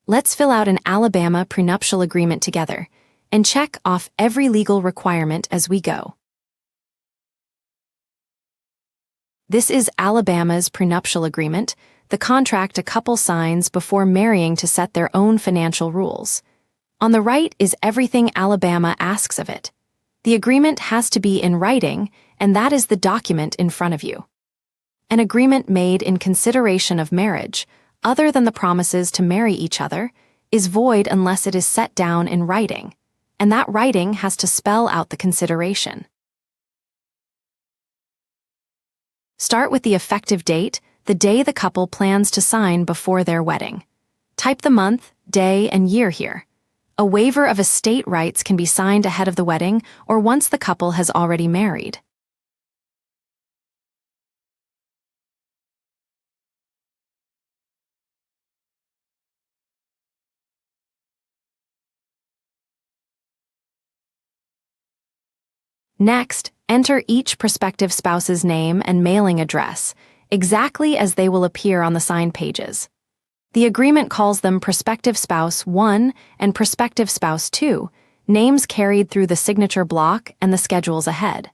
Let's fill out an Alabama prenuptial agreement together and check off every legal requirement as we go. This is Alabama's prenuptial agreement, the contract a couple signs before marrying to set their own financial rules. On the right is everything Alabama asks of it. The agreement has to be in writing, and that is the document in front of you. An agreement made in consideration of marriage, other than the promises to marry each other, is void unless it is set down in writing, and that writing has to spell out the consideration. Start with the effective date, the day the couple plans to sign before their wedding. Type the month, day, and year here. A waiver of estate rights can be signed ahead of the wedding or once the couple has already married. Next, enter each prospective spouse's name and mailing address, exactly as they will appear on the signed pages. The agreement calls them Prospective Spouse 1 and Prospective Spouse 2, names carried through the signature block and the schedules ahead.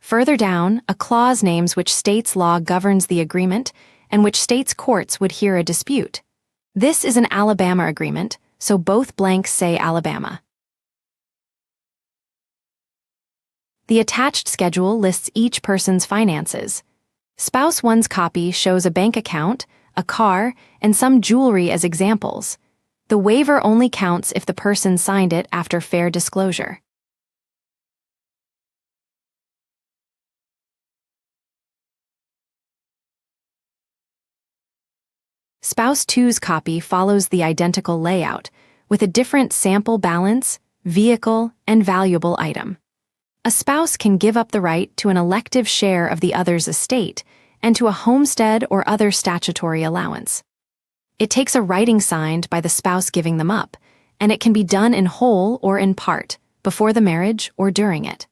Further down, a clause names which state's law governs the agreement and which state's courts would hear a dispute. This is an Alabama agreement, so both blanks say Alabama. The attached schedule lists each person's finances. Spouse 1's copy shows a bank account, a car, and some jewelry as examples. The waiver only counts if the person signed it after fair disclosure. Spouse 2's copy follows the identical layout, with a different sample balance, vehicle, and valuable item. A spouse can give up the right to an elective share of the other's estate and to a homestead or other statutory allowance. It takes a writing signed by the spouse giving them up, and it can be done in whole or in part, before the marriage or during it.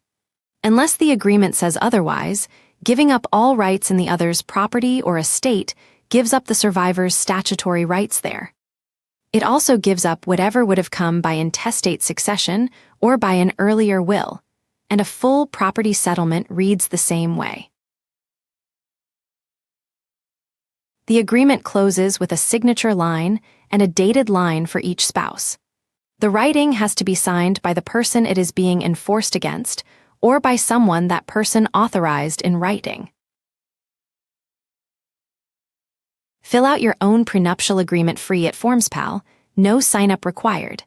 Unless the agreement says otherwise, giving up all rights in the other's property or estate gives up the survivor's statutory rights there. It also gives up whatever would have come by intestate succession or by an earlier will, and a full property settlement reads the same way. The agreement closes with a signature line and a dated line for each spouse. The writing has to be signed by the person it is being enforced against or by someone that person authorized in writing. Fill out your own prenuptial agreement free at FormsPal, no sign-up required.